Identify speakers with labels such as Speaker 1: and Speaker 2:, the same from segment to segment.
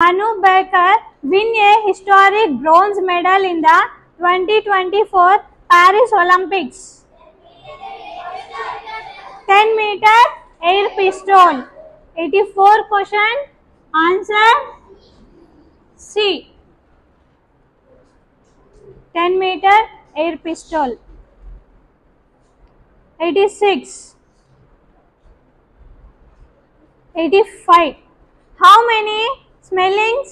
Speaker 1: Manu Baker win a historic bronze medal in the 2024 Paris Olympics? 10-meter air pistol. 84 question. Answer C. 10-meter air pistol. 86. 85. How many smelling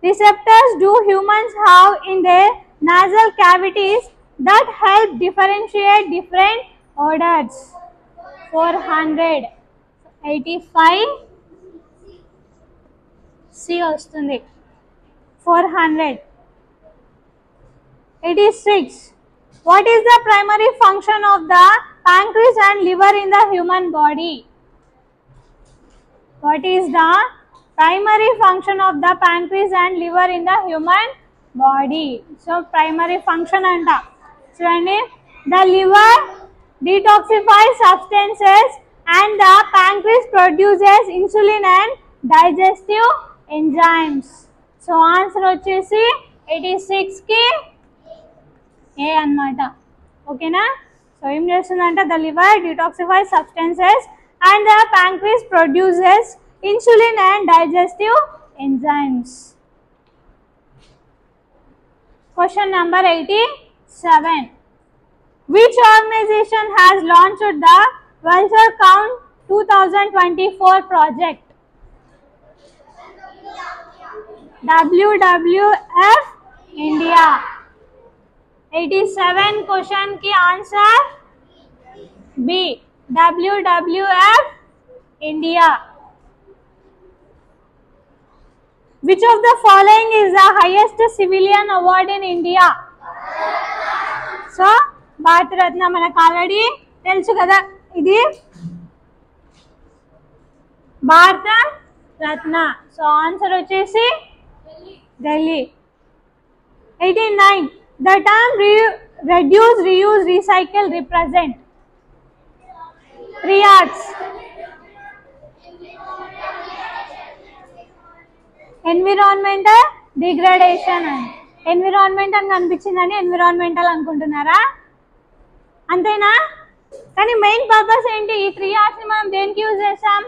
Speaker 1: receptors do humans have in their nasal cavities that help differentiate different odors? 400. 85. C వస్తుంది. 400. 86. What is the primary function of the pancreas and liver in the human body? What is the primary function of the pancreas and liver in the human body? So primary function anta chudandi, the liver detoxifies substances and the pancreas produces insulin and digestive enzymes. So answer వచ్చేసి 86 కి ఏ అన్నమాట. ఓకేనా? So ఏం చేస్తుందంటే the liver detoxifies substances and the pancreas produces insulin and digestive enzymes. Question number 87. Which organization has launched the Welfare Count 2024 project? WWF India. 87 question की answer B. WWF India. Which of the following is the highest civilian award in India? So Bharat Ratna మనకు already తెలుసు కదా, ఇది Bharat Ratna. So answer వచ్చేసి Delhi. 89. The term reduce, reuse, recycle represent 3 R's. Environmental degradation అని, environment అని కనిపించిందని environmental అనుకుంటున్నారా? అంతేనా? కానీ మెయిన్ పర్పస్ ఏంటి? ఈ 3 R's ని మనం దేనికి యూజ్ చేస్తాం?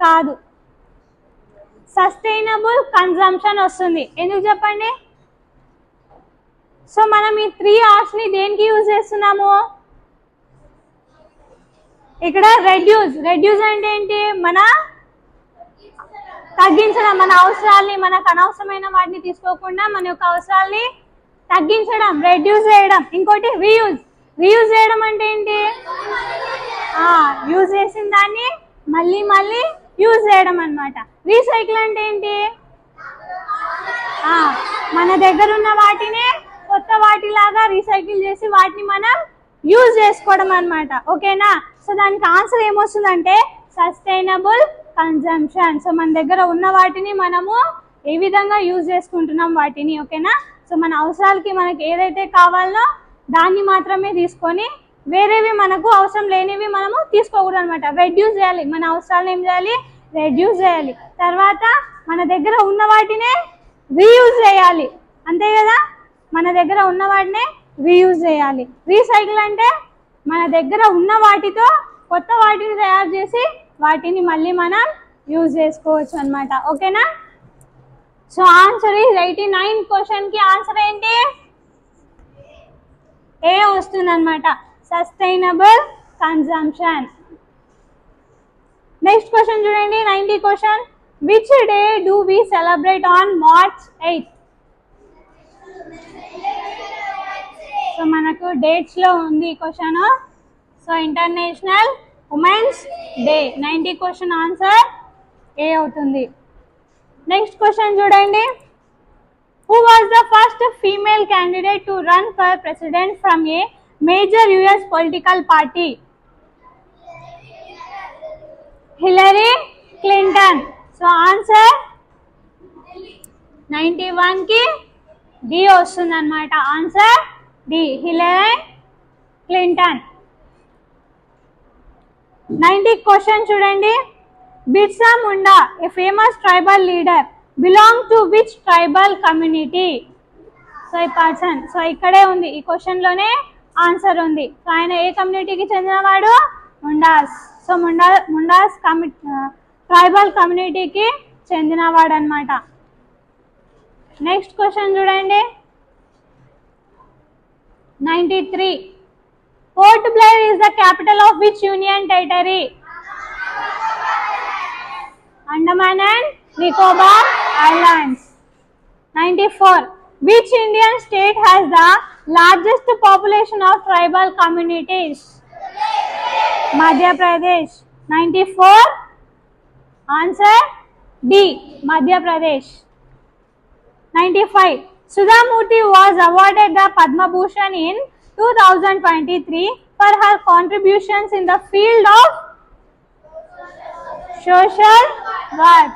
Speaker 1: కాదు, సస్టైనబుల్ కన్జంప్షన్ వస్తుంది. ఎందుకు చెప్పండి? సో మనం ఈ 3 R's ని దేనికి యూజ్ చేస్తున్నాము? ఇక్కడ రెడ్యూస్, రెడ్యూస్ అంటే ఏంటి? మన తగ్గించడం, మన అవసరాల్ని, మనకు అనవసరమైన వాటిని తీసుకోకుండా మన యొక్క అవసరాల్ని తగ్గించడం, రెడ్యూస్ చేయడం. ఇంకోటి రీయూజ్, రీయూజ్ చేయడం అంటే ఏంటి? యూజ్ చేసిన దాన్ని మళ్ళీ మళ్ళీ యూజ్ చేయడం అన్నమాట. రీసైకిల్ అంటే ఏంటి? మన దగ్గర ఉన్న వాటిని కొత్త వాటిలాగా రీసైకిల్ చేసి వాటిని మనం యూజ్ చేసుకోవడం అన్నమాట. ఓకేనా? సో దానికి ఆన్సర్ ఏమొస్తుందంటే సస్టైనబుల్ కన్జంప్షన్. సో మన దగ్గర ఉన్న వాటిని మనము ఏ విధంగా యూజ్ చేసుకుంటున్నాం వాటిని. ఓకేనా? సో మన అవసరాలకి మనకి ఏదైతే కావాలో దాన్ని మాత్రమే తీసుకొని వేరేవి మనకు అవసరం లేనివి మనము తీసుకోకూడదు అనమాట. రెడ్యూస్ చేయాలి, మన అవసరాలను ఏం చేయాలి? రెడ్యూస్ చేయాలి. తర్వాత మన దగ్గర ఉన్న వాటినే రీయూజ్ చేయాలి. అంతే కదా? మన దగ్గర ఉన్న వాటినే రీయూజ్ చేయాలి. రీసైకిల్ అంటే మన దగ్గర ఉన్న వాటితో కొత్త వాటిని తయారు చేసి వాటిని మళ్ళీ మనం యూజ్ చేసుకోవచ్చు అన్నమాట. ఓకేనా? సో ఆన్సర్ ఈజ్ 89 క్వశ్చన్ కి ఆన్సర్ ఏంటి? ఏ వస్తుంది అన్నమాట, సస్టైనబుల్ కన్జంప్షన్. నెక్స్ట్ క్వశ్చన్ చూడండి, 90 question. Which day do we celebrate on March 8th? So మనకు డేట్స్ లో ఉంది question. So international women's day. 90 question answer A అవుతుంది. నెక్స్ట్ క్వశ్చన్ చూడండి, who was the first female candidate to run for president from a major US political party? Hillary Clinton. So answer 91 కి D వస్తుంది అన్నమాట. Answer D, Hillary Clinton. 90 question చూడండి. Birsa Munda a famous tribal leader belong to which tribal community? So ఈ person, so ఇక్కడే ఉంది, ఈ question లోనే answer ఉంది. సో ఆయన ఏ కమ్యూనిటీకి చెందినవాడు? ముండాస్. సో ముండాస్ ట్రైబల్ కమ్యూనిటీకి చెందినవాడు అనమాట. నెక్స్ట్ క్వశ్చన్ చూడండి. 93 port Blair is the capital of which union territory? Andaman and Nicobar Islands. 94 which Indian state has the largest population of tribal communities? Madhya Pradesh. 94 answer D, Madhya Pradesh. 95 Sudha Murthy was awarded the Padma Bhushan in 2023 for her contributions in the field of social work.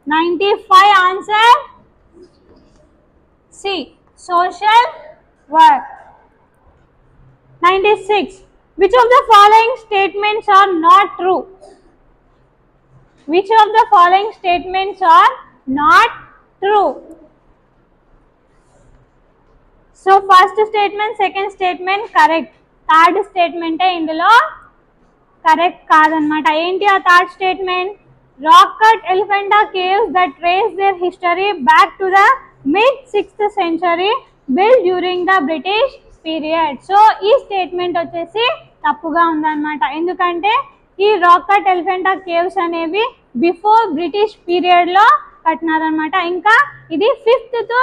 Speaker 1: 95 answer C, social work. 96 which of the following statements are not true? Which of the following statements are not true? So first statement, second statement correct, third స్టేట్మెంటే ఇందులో correct కాదనమాట. ఏంటి ఆ third statement? Rock cut Elephanta caves that trace their history back to the mid 6th century build during the British period. So ఈ statement వచ్చేసి తప్పుగా ఉందన్నమాట. ఎందుకంటే ఈ రాక్ కట్ ఎలిఫెంటా కేవ్స్ అనేవి బిఫోర్ బ్రిటిష్ పీరియడ్ లో కట్టినారనమాట. ఇంకా ఇది 5th to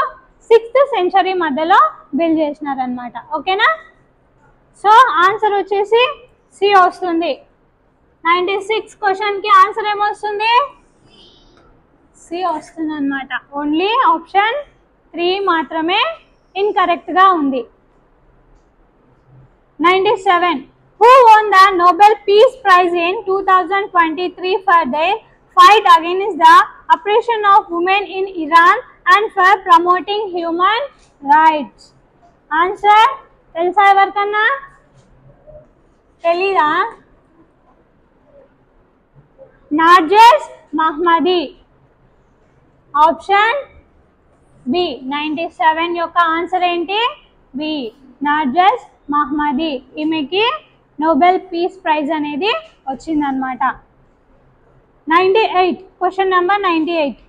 Speaker 1: 6th century మధ్యలో బిల్డ్ చేసినారనమాట. ఓకేనా? సో ఆన్సర్ వచ్చేసి సి వస్తుంది. 96 క్వశ్చన్ కి ఆన్సర్ ఏమొస్తుంది? సి వస్తుంది అనమాట. ఓన్లీ ఆప్షన్ 3 మాత్రమే ఇన్కరెక్ట్ గా ఉంది. 97 who one the Nobel peace prize in 2023 for their fight against the oppression of women in Iran and for promoting human rights? Answer తెలుసా ఎవరికన్నా? తెలీదా? నార్జెస్ మహ్మదీ. Option B. 97 యొక్క ఆన్సర్ ఏంటి? బి, నార్జెస్ మహ్మదీ. ఈమెకి నోబెల్ పీస్ ప్రైజ్ అనేది వచ్చిందనమాట. 98 question number 98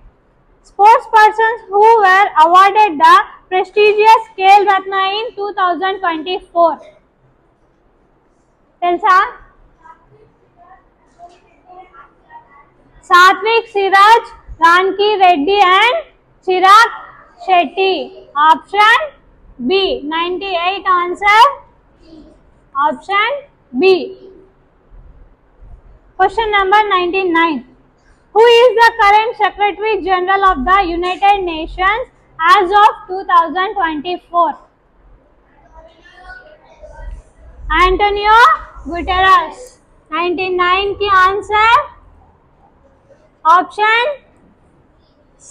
Speaker 1: sports persons who were awarded the prestigious Khel Ratna in 2024. తెలుసా? Satwik Sairaj, Ranki Reddy and Chirag Shetty. Option B. 98 answer option B. Question number 99 who is the current secretary general of the United Nations as of 2024? Antonio Guterres. 99 की answer option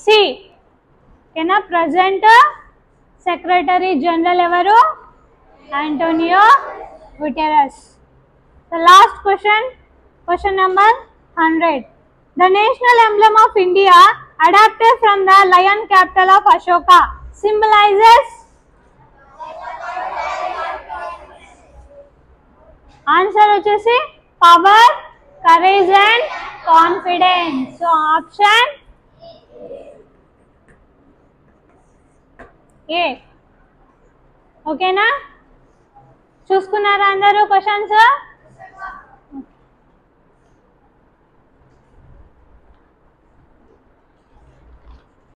Speaker 1: C. केना present secretary general एवरू? Antonio Guterres. The last question number 100. The national emblem of India, adapted from the lion capital of Ashoka, symbolizes? Answer వచ్చేసి power, courage and confidence. So option A. ఓకేనా? చూసుకున్నారా అందరూ questions?